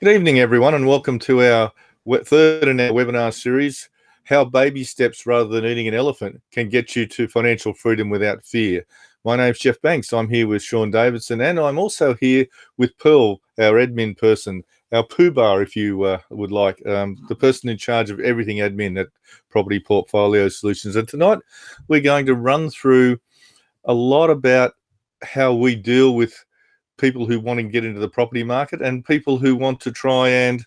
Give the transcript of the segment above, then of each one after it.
Good evening, everyone, and welcome to our third in our webinar series, How Baby Steps Rather Than Eating an Elephant Can Get You to Financial Freedom Without Fear. My name's Jeff Banks. I'm here with Shaun Davison, and I'm also here with Pearl, our admin person, our poobah, if you would like, the person in charge of everything admin at Property Portfolio Solutions. And tonight we're going to run through a lot about how we deal with people who want to get into the property market and people who want to try and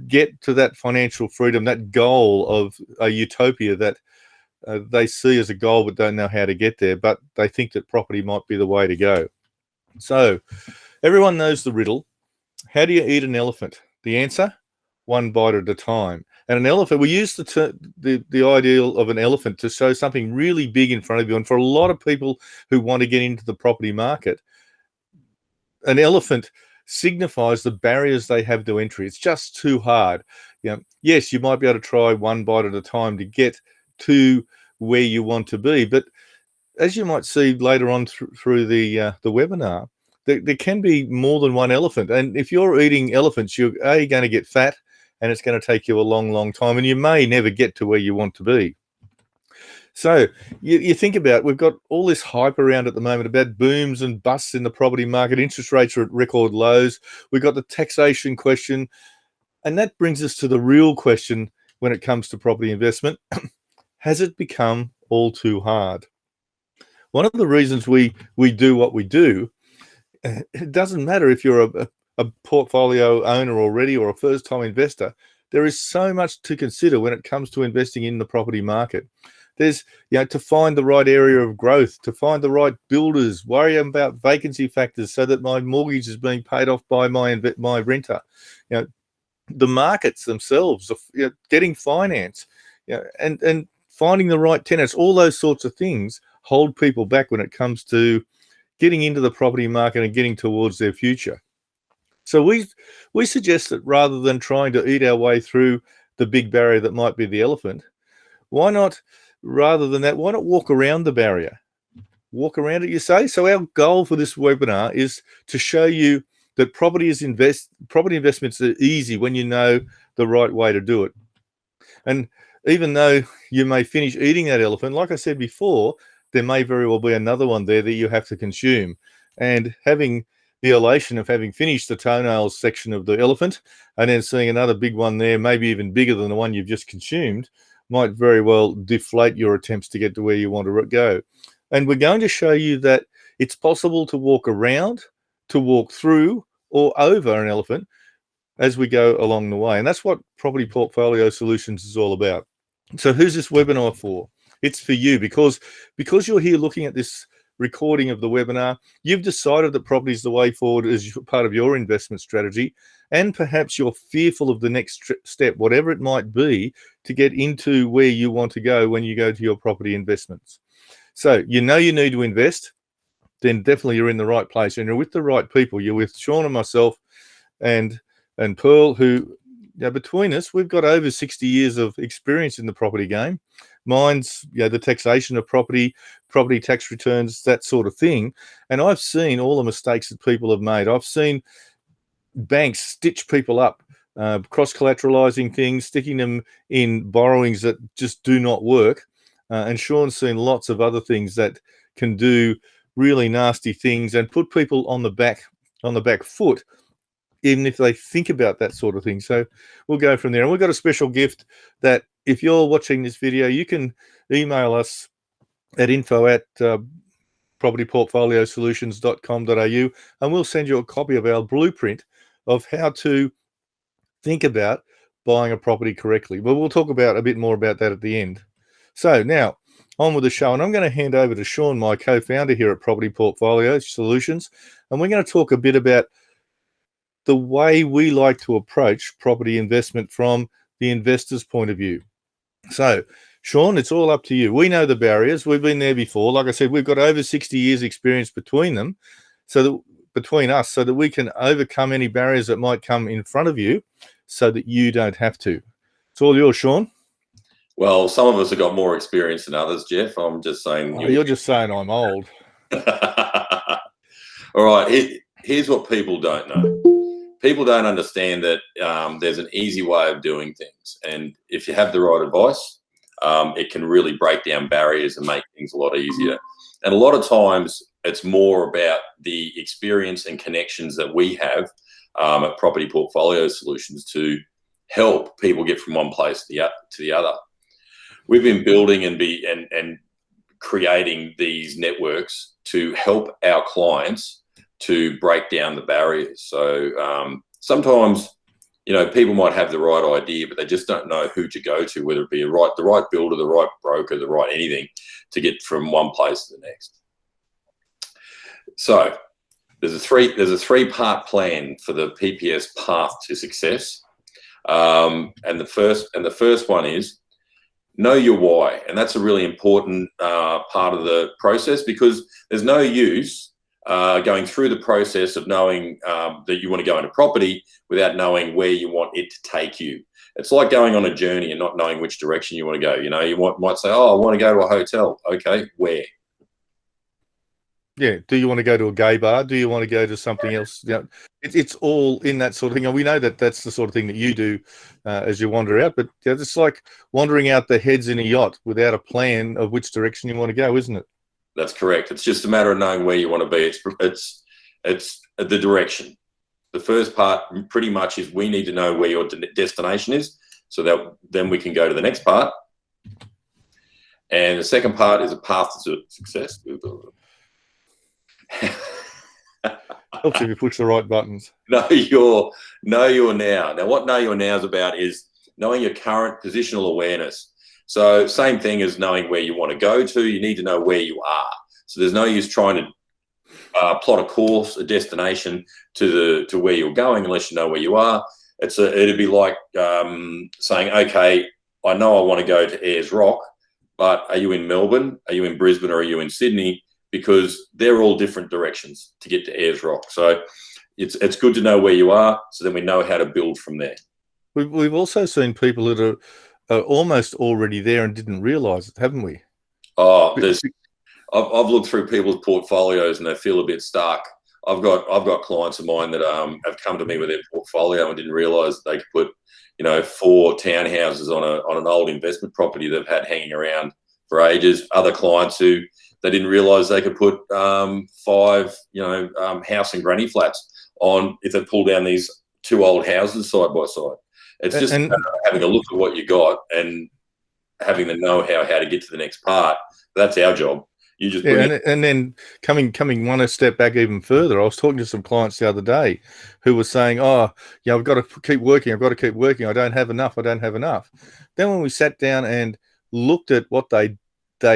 get to that financial freedom, that goal of a utopia that they see as a goal but don't know how to get there, but they think that property might be the way to go. So everyone knows the riddle. How do you eat an elephant? The answer, one bite at a time. And an elephant, we use the ideal of an elephant to show something really big in front of you. And for a lot of people who want to get into the property market, an elephant signifies the barriers they have to entry. It's just too hard. Yes, you might be able to try one bite at a time to get to where you want to be, but as you might see later on through the webinar, there can be more than one elephant. And if you're eating elephants, you're going to get fat, and it's going to take you a long, long time, and you may never get to where you want to be. So you think about, we've got all this hype around at the moment about booms and busts in the property market. Interest rates are at record lows. We've got the taxation question. And that brings us to the real question when it comes to property investment. Has it become all too hard? One of the reasons we do what we do, it doesn't matter if you're a portfolio owner already or a first-time investor, there is so much to consider when it comes to investing in the property market. There's, to find the right area of growth, to find the right builders, worry about vacancy factors so that my mortgage is being paid off by my renter. The markets themselves, getting finance, and finding the right tenants, all those sorts of things hold people back when it comes to getting into the property market and getting towards their future. So we suggest that rather than trying to eat our way through the big barrier that might be the elephant, why not walk around the barrier? Walk around it, you say? So our goal for this webinar is to show you that property investments are easy when you know the right way to do it. And even though you may finish eating that elephant, like I said before, there may very well be another one there that you have to consume. And having the elation of having finished the toenails section of the elephant and then seeing another big one there, maybe even bigger than the one you've just consumed, might very well deflate your attempts to get to where you want to go. And we're going to show you that it's possible to walk around, to walk through, or over an elephant as we go along the way. And that's what Property Portfolio Solutions is all about. So who's this webinar for? It's for you, because you're here looking at this recording of the webinar, you've decided that property is the way forward as part of your investment strategy, and perhaps you're fearful of the next step, whatever it might be, to get into where you want to go when you go to your property investments. So you need to invest, then definitely you're in the right place and you're with the right people. You're with Shaun and myself and Pearl, who, between us, we've got over 60 years of experience in the property game. Mine's, the taxation of property tax returns, that sort of thing. And I've seen all the mistakes that people have made. I've seen banks stitch people up, cross-collateralizing things, sticking them in borrowings that just do not work. And Shaun's seen lots of other things that can do really nasty things and put people on the back foot, even if they think about that sort of thing. So we'll go from there. And we've got a special gift that if you're watching this video, you can email us at info@propertyportfoliosolutions.com.au, and we'll send you a copy of our blueprint of how to think about buying a property correctly. But we'll talk about a bit more about that at the end. So now on with the show, and I'm going to hand over to Shaun, my co-founder here at Property Portfolio Solutions, and we're going to talk a bit about the way we like to approach property investment from the investor's point of view. So, Shaun, it's all up to you. We know the barriers. We've been there before. Like I said, we've got over 60 years experience between us, so that we can overcome any barriers that might come in front of you so that you don't have to. It's all yours, Shaun. Well, some of us have got more experience than others, Jeff. I'm just saying. You're just saying I'm old. All right. Here's what people don't know. people don't understand that there's an easy way of doing things. And if you have the right advice, it can really break down barriers and make things a lot easier. And a lot of times it's more about the experience and connections that we have at Property Portfolio Solutions to help people get from one place to the other. We've been building and creating these networks to help our clients to break down the barriers. So sometimes, you know, people might have the right idea, but they just don't know who to go to, whether it be the right builder, the right broker, the right anything to get from one place to the next. So there's a three-part plan for the PPS path to success. And the first one is know your why. And that's a really important part of the process, because there's no use going through the process of knowing that you want to go into property without knowing where you want it to take you. It's like going on a journey and not knowing which direction you want to go. You know, you might say, oh, I want to go to a hotel. Okay, where? Yeah. Do you want to go to a gay bar? Do you want to go to something else? You know, it's all in that sort of thing. And we know that that's the sort of thing that you do as you wander out. But you know, it's like wandering out the heads in a yacht without a plan of which direction you want to go, isn't it? That's correct. It's just a matter of knowing where you want to be. It's the direction. The first part pretty much is we need to know where your destination is, so that then we can go to the next part. And the second part is a path to success. Helps if you push the right buttons. Know your now. Now, what know your now is about is knowing your current positional awareness. So same thing as knowing where you want to go to. You need to know where you are. So there's no use trying to plot a course, a destination to where you're going unless you know where you are. It'd be like saying, okay, I know I want to go to Ayers Rock, but are you in Melbourne? Are you in Brisbane? Or are you in Sydney? Because they're all different directions to get to Ayers Rock. So it's good to know where you are, so then we know how to build from there. We've also seen people that are almost already there and didn't realise it, haven't we? Oh, I've looked through people's portfolios and they feel a bit stuck. I've got clients of mine that have come to me with their portfolio and didn't realise they could put, you know, 4 townhouses on an old investment property they've had hanging around for ages. Other clients who they didn't realise they could put 5, you know, house and granny flats on if they pull down these 2 old houses side by side. It's just having a look at what you got and having the know-how how to get to the next part. That's our job. You just and then coming one step back even further. I was talking to some clients the other day who were saying, "Oh, yeah, I've got to keep working. I've got to keep working. I don't have enough. I don't have enough." Then when we sat down and looked at what they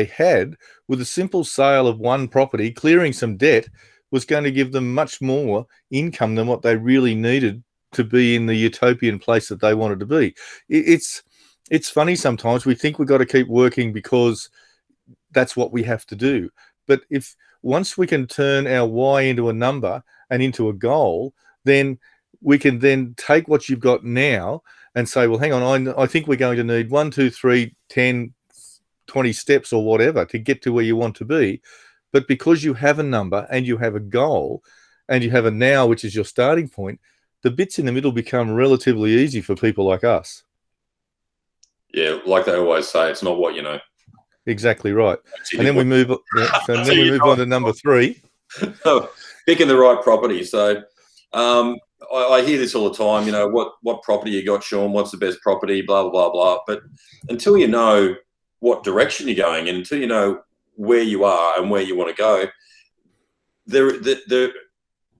had, with a simple sale of one property, clearing some debt was going to give them much more income than what they really needed to be in the utopian place that they wanted to be. It's funny sometimes. We think we've got to keep working because that's what we have to do. But if once we can turn our why into a number and into a goal, then we can then take what you've got now and say, well, hang on, I think we're going to need 1, 2, 3, 10, 20 steps or whatever to get to where you want to be. But because you have a number and you have a goal and you have a now, which is your starting point, the bits in the middle become relatively easy for people like us. Yeah, like they always say, it's not what you know. Exactly right. And then we move on. Yeah, so then we move on to number 3. Picking the right property. So I hear this all the time, you know, what property you got, Shaun? What's the best property? Blah, blah, blah, blah. But until you know what direction you're going in, until you know where you are and where you want to go,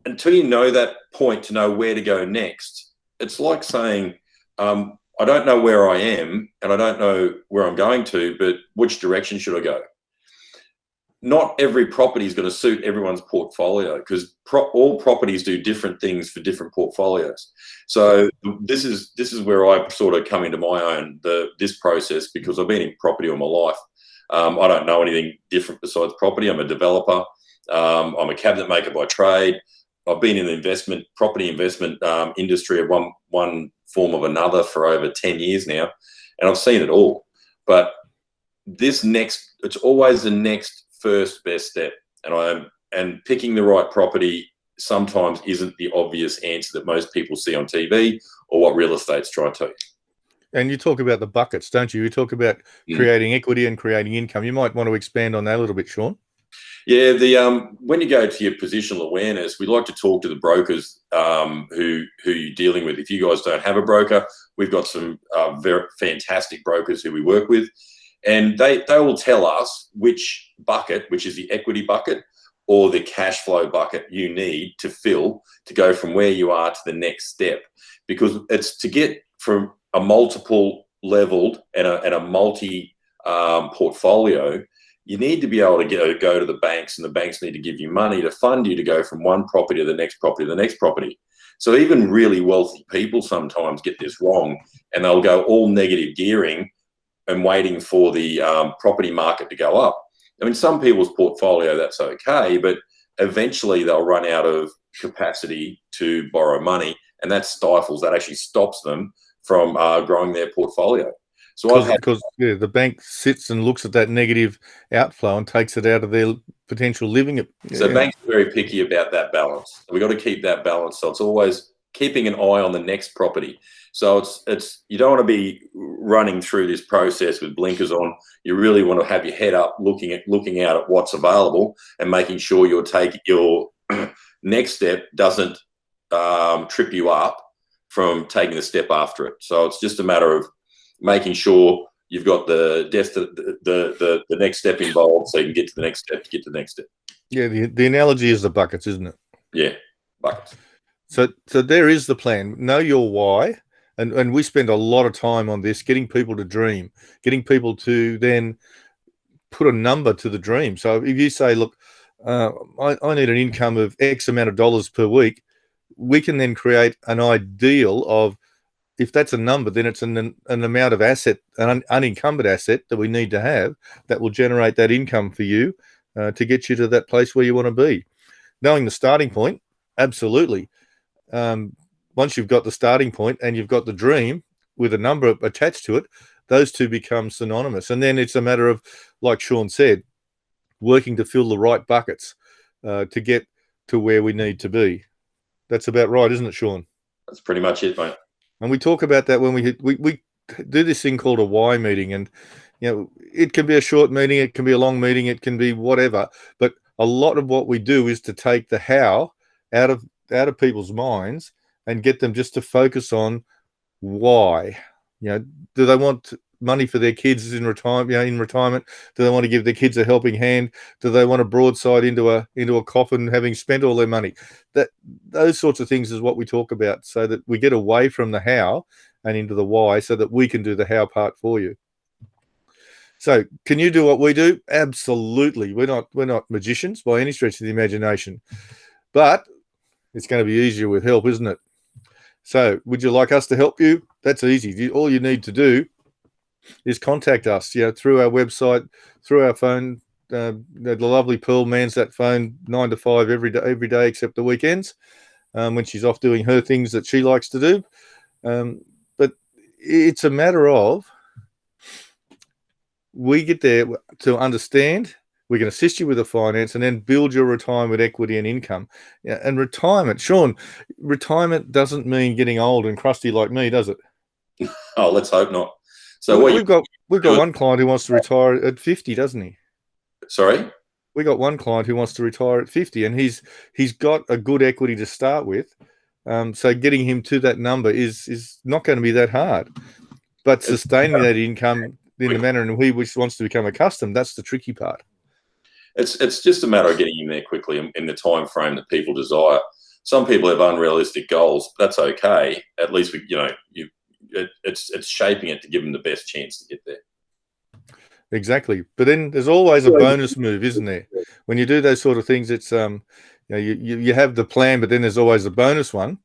until you know that point to know where to go next, it's like saying, I don't know where I am and I don't know where I'm going to, but which direction should I go? Not every property is going to suit everyone's portfolio, because all properties do different things for different portfolios. So this is where I sort of come into my own, this process, because I've been in property all my life. I don't know anything different besides property. I'm a developer. I'm a cabinet maker by trade. I've been in the property investment industry of one form of another for over 10 years now, and I've seen it all. But it's always the next first best step, and picking the right property sometimes isn't the obvious answer that most people see on TV or what real estate's trying to tell you. And you talk about the buckets, don't you? You talk about creating equity and creating income. You might want to expand on that a little bit, Shaun. Yeah, when you go to your positional awareness, we like to talk to the brokers who you're dealing with. If you guys don't have a broker, we've got some very fantastic brokers who we work with, and they will tell us which bucket, which is the equity bucket or the cash flow bucket, you need to fill to go from where you are to the next step, because it's to get from a multiple leveled and a multi portfolio. You need to be able to go to the banks, and the banks need to give you money to fund you to go from one property to the next property to the next property. So even really wealthy people sometimes get this wrong, and they'll go all negative gearing and waiting for the property market to go up. I mean, some people's portfolio, that's okay, but eventually they'll run out of capacity to borrow money, and that actually stops them from growing their portfolio. So because the bank sits and looks at that negative outflow and takes it out of their potential living. So banks are very picky about that balance. We've got to keep that balance. So it's always keeping an eye on the next property. So it's you don't want to be running through this process with blinkers on. You really want to have your head up, looking out at what's available and making sure your next step doesn't trip you up from taking the step after it. So it's just a matter of making sure you've got the next step involved, so you can get to the next step to get to the next step. Yeah, the analogy is the buckets, isn't it? Yeah, buckets. So there is the plan. Know your why, and we spend a lot of time on this, getting people to dream, getting people to then put a number to the dream. So if you say, look, I need an income of X amount of dollars per week, we can then create an ideal of, if that's a number, then it's an amount of asset, an unencumbered asset that we need to have that will generate that income for you to get you to that place where you want to be. Knowing the starting point, absolutely. Once you've got the starting point and you've got the dream with a number attached to it, those two become synonymous. And then it's a matter of, like Shaun said, working to fill the right buckets to get to where we need to be. That's about right, isn't it, Shaun? That's pretty much it, mate. And we talk about that when we do this thing called a why meeting, and it can be a short meeting, it can be a long meeting, it can be whatever. But a lot of what we do is to take the how out of people's minds and get them just to focus on why. Do they want money for their kids in retirement? Do they want to give their kids a helping hand? Do they want a broadside into a coffin having spent all their money? Those sorts of things is what we talk about, so that we get away from the how and into the why, so that we can do the how part for you. So can you do what we do? Absolutely. We're not magicians by any stretch of the imagination, but it's going to be easier with help, isn't it? So would you like us to help you? That's easy. All you need to do is contact us, through our website, through our phone. The lovely Pearl mans that phone 9 to 5 every day except the weekends, when she's off doing her things that she likes to do. But it's a matter of, we get there to understand. We can assist you with the finance and then build your retirement equity and income. And retirement, Shaun, retirement doesn't mean getting old and crusty like me, does it? Oh, let's hope not. So we've got one client who wants to retire at 50, doesn't he? Sorry? We got one client who wants to retire at 50, and he's got a good equity to start with. So getting him to that number is not going to be that hard. But sustaining that income in the manner in which he wants to become accustomed, that's the tricky part. It's just a matter of getting him there quickly in the time frame that people desire. Some people have unrealistic goals. That's okay. At least it's shaping it to give them the best chance to get there. Exactly. But then there's always a bonus move, isn't there? When you do those sort of things, it's you have the plan, but then there's always a bonus one.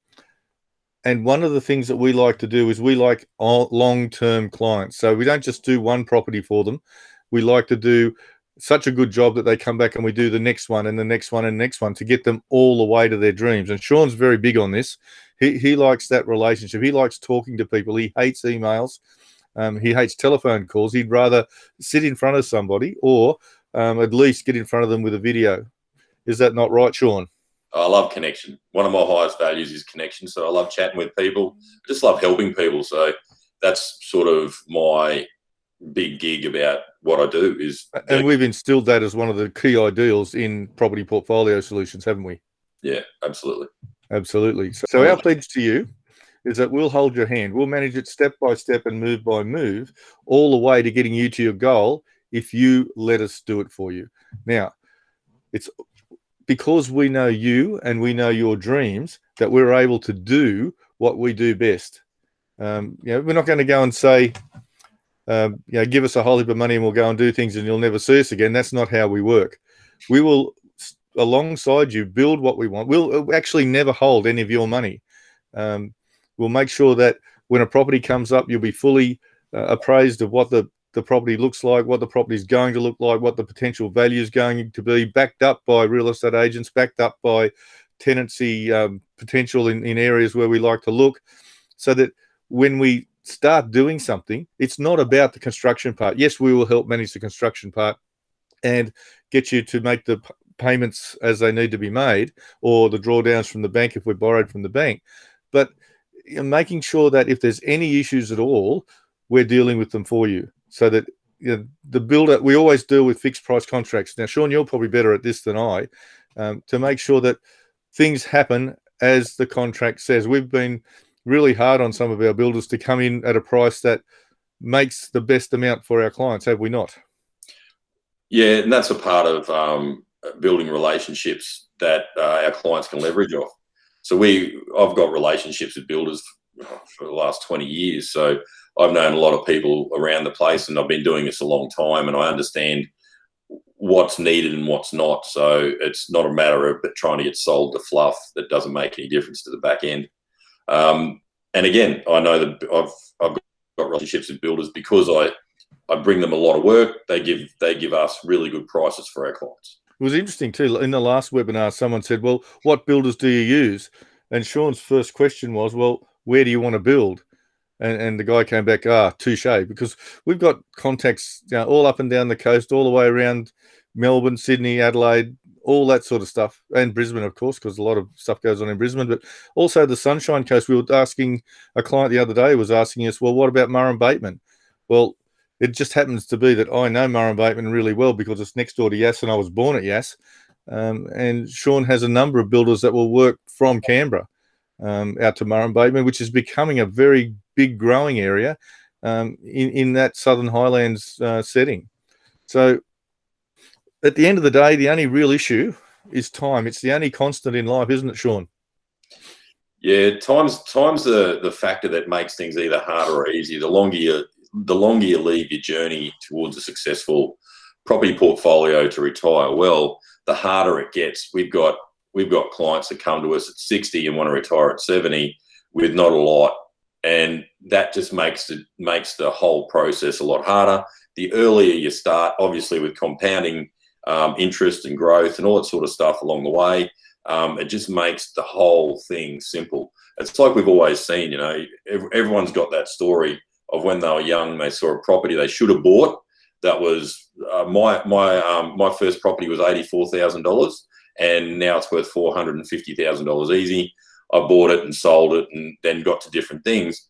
And one of the things that we like to do is we like long-term clients. So we don't just do one property for them. We like to do such a good job that they come back and we do the next one and the next one and the next one to get them all the way to their dreams. And Shaun's very big on this. He likes that relationship. He likes talking to people. He hates emails. He hates telephone calls. He'd rather sit in front of somebody or at least get in front of them with a video. Is that not right, Shaun? I love connection. One of my highest values is connection. So I love chatting with people. I just love helping people. So that's sort of my big gig about what I do is. And we've instilled that as one of the key ideals in property portfolio solutions, haven't we? Yeah, absolutely. Absolutely. So our pledge to you is that we'll hold your hand. We'll manage it step by step and move by move, all the way to getting you to your goal if you let us do it for you. Now, it's because we know you and we know your dreams that we're able to do what we do best. We're not going to go and say, give us a whole heap of money and we'll go and do things and you'll never see us again. That's not how we work. We will, alongside you, build what we want. We'll actually never hold any of your money. We'll make sure that when a property comes up, you'll be fully appraised of what the property looks like, what the property is going to look like, what the potential value is going to be, backed up by real estate agents, backed up by tenancy potential in areas where we like to look, so that when we start doing something, it's not about the construction part. Yes, we will help manage the construction part and get you to make the payments as they need to be made, or the drawdowns from the bank if we're borrowed from the bank. But making sure that if there's any issues at all, we're dealing with them for you, so that the builder, we always deal with fixed price contracts. Now, Shaun, you're probably better at this than I, to make sure that things happen as the contract says. We've been really hard on some of our builders to come in at a price that makes the best amount for our clients, have we not? Yeah, and that's a part of building relationships that our clients can leverage off. So I've got relationships with builders for the last 20 years. So I've known a lot of people around the place, and I've been doing this a long time, and I understand what's needed and what's not. So it's not a matter of trying to get sold the fluff that doesn't make any difference to the back end. And again, I know that I've got relationships with builders because I bring them a lot of work. They give us really good prices for our clients. It was interesting too. In the last webinar, someone said, well, what builders do you use? And Shaun's first question was, well, where do you want to build? And the guy came back, touche, because we've got contacts all up and down the coast, all the way around Melbourne, Sydney, Adelaide, all that sort of stuff, and Brisbane, of course, because a lot of stuff goes on in Brisbane, but also the Sunshine Coast. We were asking, a client the other day was asking us, well, what about Murray Bateman? Well, it just happens to be that I know Murray Bateman really well because it's next door to Yass and I was born at Yass. And Shaun has a number of builders that will work from Canberra out to Murray Bateman, which is becoming a very big growing area in that Southern Highlands setting. So at the end of the day, the only real issue is time. It's the only constant in life, isn't it, Shaun? Yeah, time's the factor that makes things either harder or easier. The longer you leave your journey towards a successful property portfolio to retire well, the harder it gets. We've got clients that come to us at 60 and want to retire at 70 with not a lot, and that just makes the whole process a lot harder. The earlier you start, obviously with compounding interest and growth and all that sort of stuff along the way, it just makes the whole thing simple. It's like we've always seen, everyone's got that story of when they were young, they saw a property they should have bought. That was my first property was $84,000, and now it's worth $450,000 easy. I bought it and sold it, and then got to different things.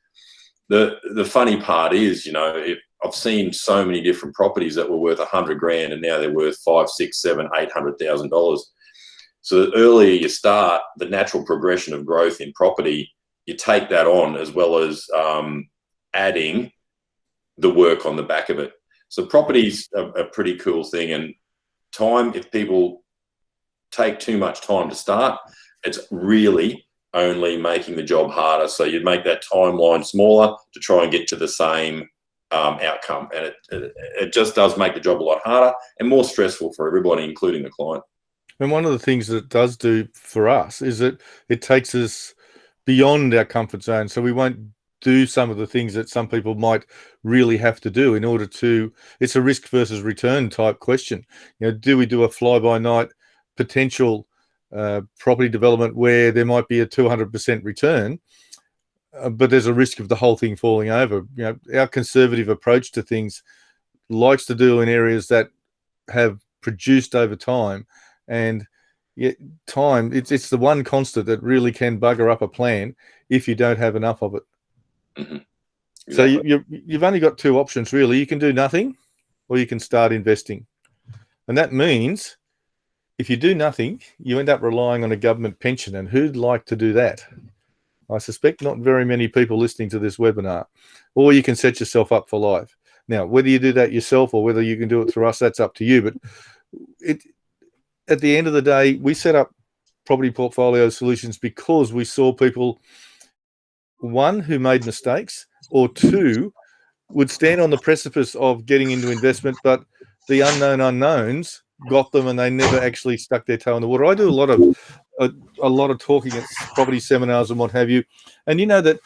The funny part is, I've seen so many different properties that were worth $100,000, and now they're worth $500,000, $600,000, $700,000, $800,000. So the earlier you start, the natural progression of growth in property, you take that on, as well as adding the work on the back of it. So property's a pretty cool thing, and time, if people take too much time to start, it's really only making the job harder. So you'd make that timeline smaller to try and get to the same outcome, and it just does make the job a lot harder and more stressful for everybody, including the client. And one of the things that it does do for us is that it takes us beyond our comfort zone. So we won't do some of the things that some people might really have to do in order to, it's a risk versus return type question. Do we do a fly-by-night potential property development where there might be a 200% return, but there's a risk of the whole thing falling over? Our conservative approach to things likes to do in areas that have produced over time. And Yeah, time. It's the one constant that really can bugger up a plan if you don't have enough of it. Mm-hmm. So Exactly. you've only got two options really. You can do nothing, or you can start investing, and that means if you do nothing, you end up relying on a government pension. And who'd like to do that? I suspect not very many people listening to this webinar. Or you can set yourself up for life. Now, whether you do that yourself or whether you can do it through us, that's up to you. But at the end of the day, we set up property portfolio solutions because we saw people, one, who made mistakes, or two, would stand on the precipice of getting into investment, but the unknown unknowns got them and they never actually stuck their toe in the water. I do a lot of talking at property seminars and what have you. And you know that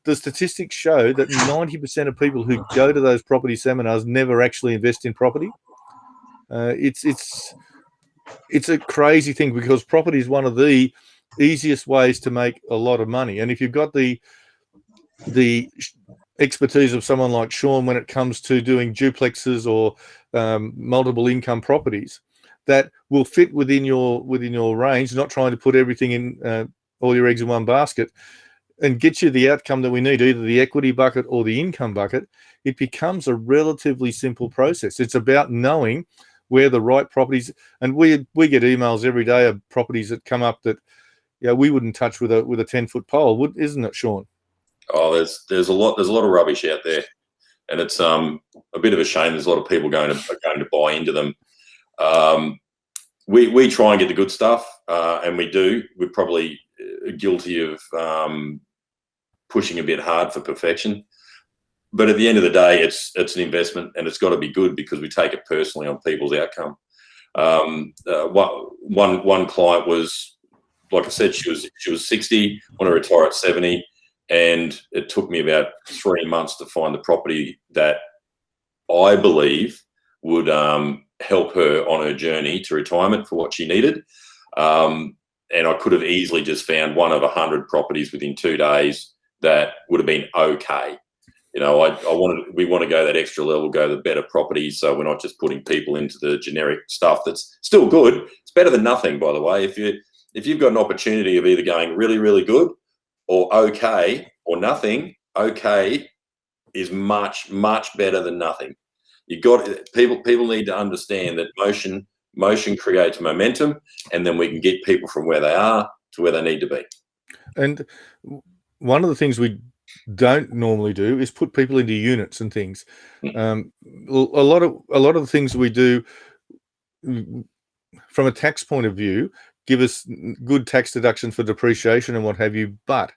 the statistics show that 90% of people who go to those property seminars never actually invest in property. It's a crazy thing because property is one of the easiest ways to make a lot of money. And if you've got the expertise of someone like Shaun when it comes to doing duplexes or multiple income properties, that will fit within your range, not trying to put everything in all your eggs in one basket, and get you the outcome that we need, either the equity bucket or the income bucket, it becomes a relatively simple process. It's about knowing where the right properties, and we get emails every day of properties that come up that we wouldn't touch with a 10-foot pole, isn't it, Shaun? Oh, there's a lot of rubbish out there, and it's a bit of a shame. There's a lot of people going to buy into them. We try and get the good stuff, and we do. We're probably guilty of pushing a bit hard for perfection. But at the end of the day, it's an investment, and it's got to be good because we take it personally on people's outcome. One client was, like I said, she was 60, want to retire at 70, and it took me about 3 months to find the property that I believe would help her on her journey to retirement for what she needed. And I could have easily just found one of 100 properties within 2 days that would have been okay. You know, we want to go that extra level, go the better properties, so we're not just putting people into the generic stuff that's still good. It's better than nothing, by the way. If you've got an opportunity of either going really, really good or okay or nothing, okay is much, much better than nothing. People need to understand that motion creates momentum, and then we can get people from where they are to where they need to be. And one of the things we don't normally do is put people into units and things. A lot of the things we do from a tax point of view give us good tax deduction for depreciation and what have you, but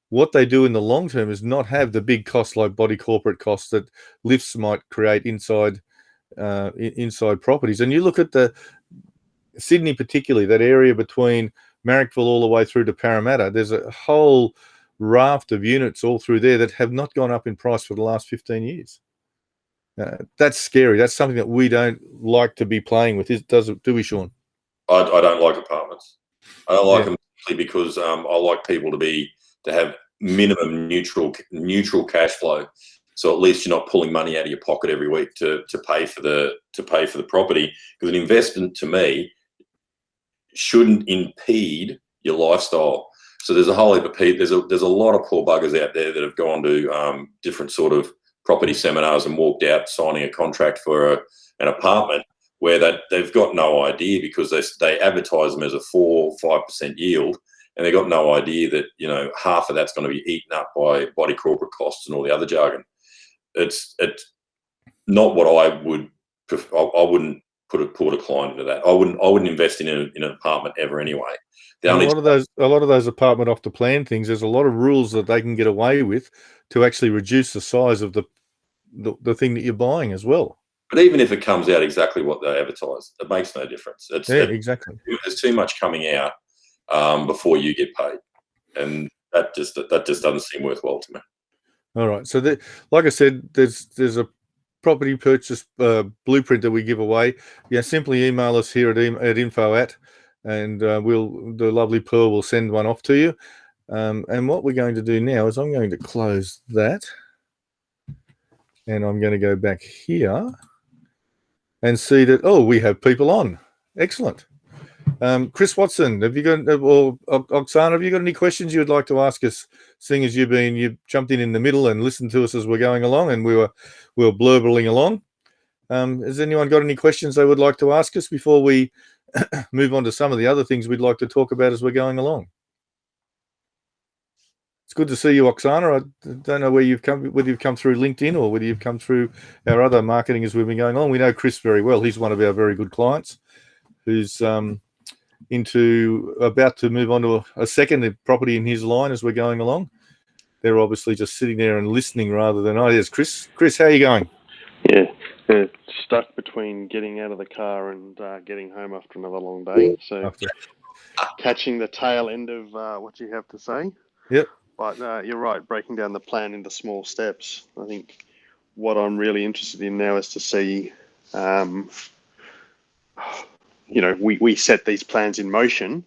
what they do in the long term is not have the big costs like body corporate costs that lifts might create inside properties. And you look at the Sydney, particularly that area between Marrickville all the way through to Parramatta, there's a whole raft of units all through there that have not gone up in price for the last 15 years. That's scary. That's something that we don't like to be playing with. Do we, Shaun? I don't like apartments. I don't like them because I like people to have minimum neutral cash flow. So at least you're not pulling money out of your pocket every week to pay for the property. Because an investment to me shouldn't impede your lifestyle. So there's a whole heap of people. There's a lot of poor buggers out there that have gone to different sort of property seminars and walked out signing a contract for an apartment where they've got no idea, because they advertise them as a 4-5% yield, and they've got no idea that, you know, half of that's going to be eaten up by body corporate costs and all the other jargon. It's not what I would. I wouldn't put a client into that. I wouldn't invest in an apartment ever anyway. A lot of those apartment off the plan things, there's a lot of rules that they can get away with to actually reduce the size of the thing that you're buying as well. But even if it comes out exactly what they advertise, it makes no difference. Exactly. There's too much coming out before you get paid, and that just doesn't seem worthwhile to me. All right. So, like I said, there's a property purchase blueprint that we give away. Yeah, simply email us here at info@, and the lovely Pearl will send one off to you. And what we're going to do now is I'm going to close that, and I'm going to go back here and see that, we have people on. Excellent. Chris Watson, have you got, or Oksana, have you got any questions you would like to ask us? Seeing as you jumped in the middle and listened to us as we're going along, and we were blurbling along. Has anyone got any questions they would like to ask us before we move on to some of the other things we'd like to talk about as we're going along? It's good to see you, Oksana. I don't know whether you've come through LinkedIn or whether you've come through our other marketing as we've been going on. We know Chris very well. He's one of our very good clients who's about to move on to a second property in his line as we're going along. They're obviously just sitting there and listening rather than, oh, there's Chris. Chris, how are you going? Yeah, stuck between getting out of the car and getting home after another long day. So catching the tail end of what you have to say. Yep. But you're right, breaking down the plan into small steps. I think what I'm really interested in now is to see, we set these plans in motion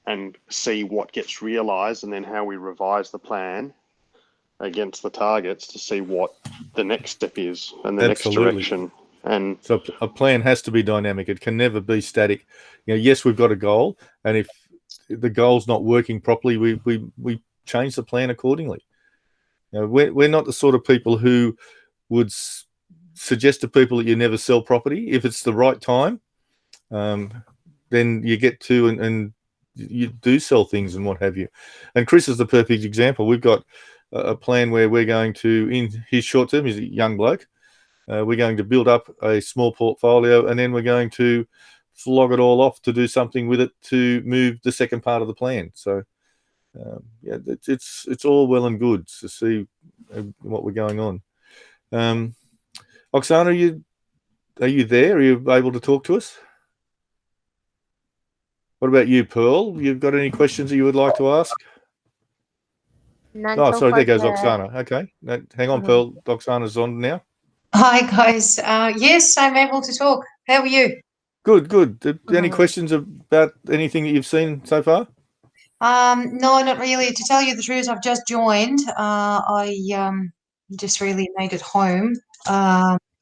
and see what gets realised, and then how we revise the plan against the targets to see what the next step is and the next direction. And so a plan has to be dynamic. It can never be static. Yes, we've got a goal, and if the goal's not working properly, we change the plan accordingly. We're not the sort of people who would suggest to people that you never sell property. If it's the right time, then you get to and you do sell things and what have you. And Chris is the perfect example. We've got a plan where we're going to, in his short term, he's a young bloke, we're going to build up a small portfolio, and then we're going to flog it all off to do something with it to move the second part of the plan. So it's all well and good to see what we're going on. Oksana, are you there? Are you able to talk to us? What about you, Pearl? You've got any questions that you would like to ask? None Oh, so sorry, there far goes Oksana. Okay, hang on, Pearl. Oksana's on now. Hi, guys. Yes, I'm able to talk. How are you? Good. Any questions about anything that you've seen so far? No, not really. To tell you the truth, I've just joined. I just really made it home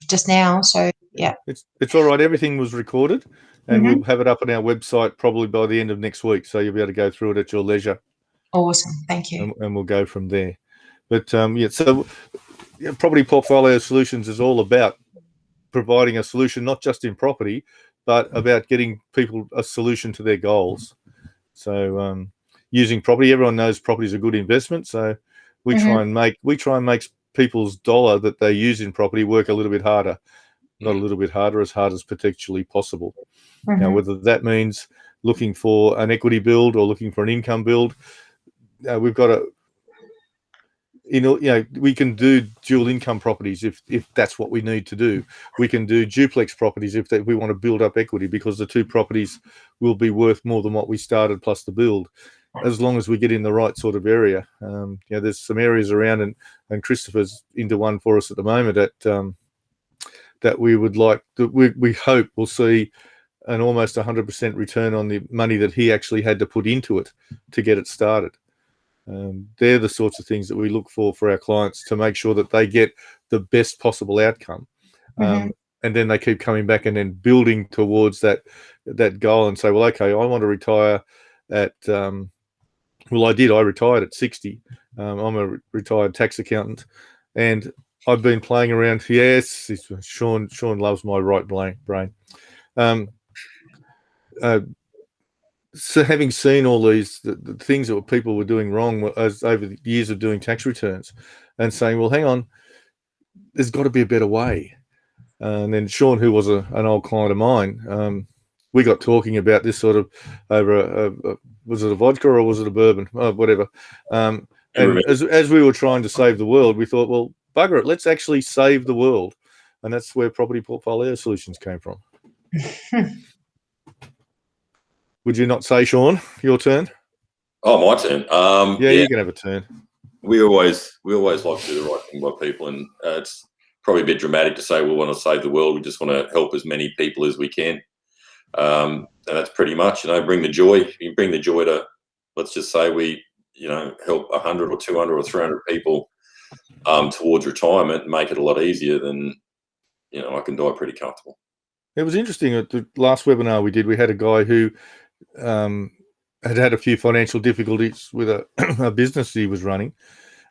just now. So yeah, it's all right. Everything was recorded, and we'll have it up on our website probably by the end of next week, so you'll be able to go through it at your leisure. Awesome, thank you. And we'll go from there. But so Property Portfolio Solutions is all about providing a solution, not just in property, but about getting people a solution to their goals. So using property, everyone knows property is a good investment. So we try and make people's dollar that they use in property work a little bit harder, not a little bit harder, as hard as potentially possible. Now, whether that means looking for an equity build or looking for an income build, we've got we can do dual income properties if that's what we need to do. We can do duplex properties if we want to build up equity, because the two properties will be worth more than what we started plus the build, as long as we get in the right sort of area. There's some areas around, and Christopher's into one for us at the moment that we would like, we hope we'll see an almost 100% return on the money that he actually had to put into it to get it started. They're the sorts of things that we look for our clients, to make sure that they get the best possible outcome. And then they keep coming back and then building towards that goal and say, well, okay, I want to retire at, I retired at 60. I'm a retired tax accountant, and I've been playing around. Yes, Shaun loves my right brain. So having seen all these the things that people were doing wrong over the years of doing tax returns, and saying, well, hang on, there's got to be a better way. And then Shaun, who was an old client of mine, we got talking about this sort of over was it a vodka or was it a bourbon? Whatever. And as we were trying to save the world, we thought, well, bugger it, let's actually save the world. And that's where Property Portfolio Solutions came from. Would you not say, Shaun, your turn? Oh, my turn. You can have a turn. We always like to do the right thing by people, and it's probably a bit dramatic to say we want to save the world. We just want to help as many people as we can, and that's pretty much, bring the joy. You bring the joy to, let's just say we, help 100 or 200 or 300 people towards retirement, and make it a lot easier. Then, I can die pretty comfortable. It was interesting at the last webinar we did. We had a guy who had a few financial difficulties with a business he was running,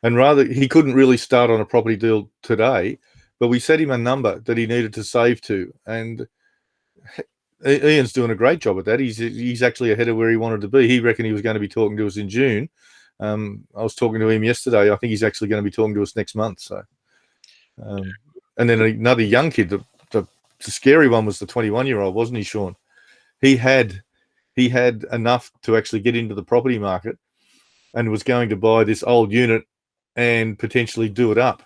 and he couldn't really start on a property deal today, but we set him a number that he needed to save to, and Ian's doing a great job at that. He's actually ahead of where he wanted to be. He reckoned he was going to be talking to us in June. I was talking to him yesterday. I think he's actually going to be talking to us next month. So, and then another young kid, the scary one was the 21-year-old, wasn't he, Shaun? He had enough to actually get into the property market and was going to buy this old unit and potentially do it up.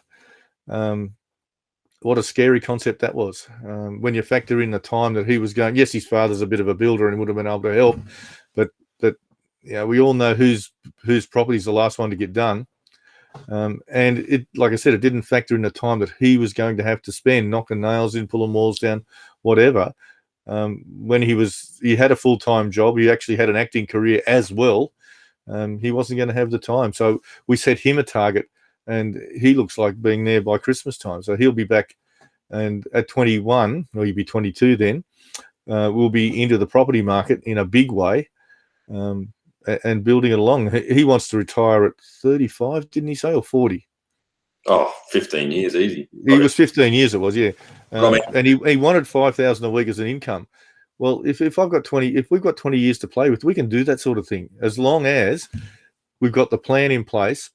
What a scary concept that was. When you factor in the time that he was going, yes, his father's a bit of a builder and would have been able to help, but we all know whose property is the last one to get done. And it, like I said, it didn't factor in the time that he was going to have to spend knocking nails in, pulling walls down, whatever. When he had a full-time job, he actually had an acting career as well. He wasn't going to have the time. So we set him a target, and he looks like being there by Christmas time. So he'll be back, and at 21, or he'll be 22 then, we'll be into the property market in a big way, and building it along. He wants to retire at 35, didn't he say, or 40? Oh, 15 years, easy. He was 15 years, it was, yeah. And he wanted 5,000 a week as an income. Well, if we've got 20 years to play with, we can do that sort of thing, as long as we've got the plan in place.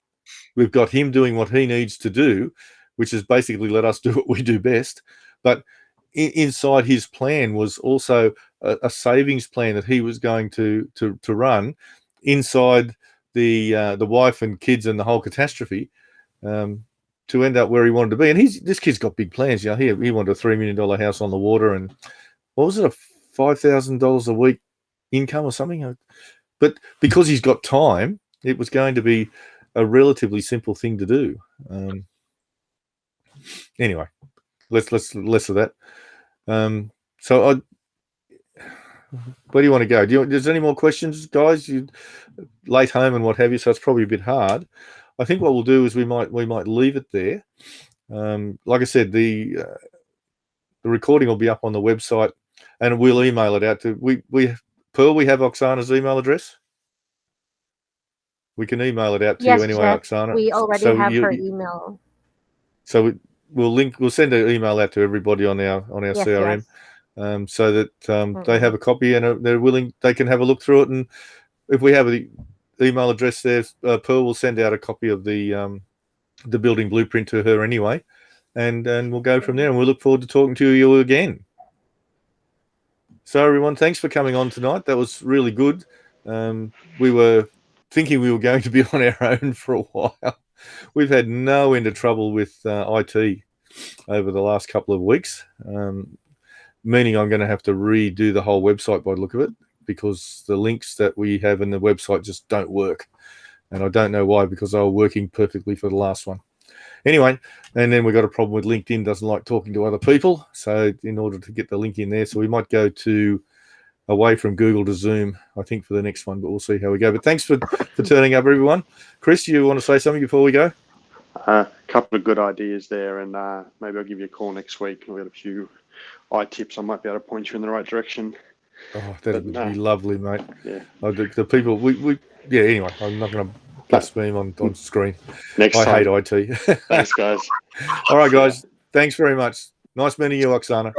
We've got him doing what he needs to do, which is basically let us do what we do best. But inside his plan was also a savings plan that he was going to run inside the wife and kids and the whole catastrophe, to end up where he wanted to be. And this kid's got big plans. You know, he wanted a $3 million house on the water, and what was it, a $5,000 a week income or something? But because he's got time, it was going to be a relatively simple thing to do. Anyway, less of that. So where do you want to go? There's any more questions, guys? You late home and what have you, so it's probably a bit hard. I think what we'll do is we might leave it there. Like I said, the recording will be up on the website, and we'll email it out to Pearl. We have Oksana's email address. We can email it out to you anyway, Jeff, Oksana. we already have her email. So we'll send an email out to everybody on our CRM, so that they have a copy and they're willing. They can have a look through it, and if we have the email address there, Pearl will send out a copy of the building blueprint to her anyway, and we'll go from there. And we look forward to talking to you again. So everyone, thanks for coming on tonight. That was really good. We were thinking we were going to be on our own for a while. We've had no end of trouble with IT over the last couple of weeks, meaning I'm going to have to redo the whole website by the look of it, because the links that we have in the website just don't work. And I don't know why, because they were working perfectly for the last one. Anyway, and then we got a problem with LinkedIn doesn't like talking to other people. So in order to get the link in there, so we might go away from Google to Zoom, I think, for the next one, but we'll see how we go. But thanks for turning up, everyone. Chris, you want to say something before we go? A couple of good ideas there, and maybe I'll give you a call next week. We've got a few tips. I might be able to point you in the right direction. Oh, that would be lovely, mate. Yeah. The people, anyway, I'm not going to blaspheme on screen. Next time. I hate IT. Thanks, guys. All right, guys. Thanks very much. Nice meeting you, Oksana.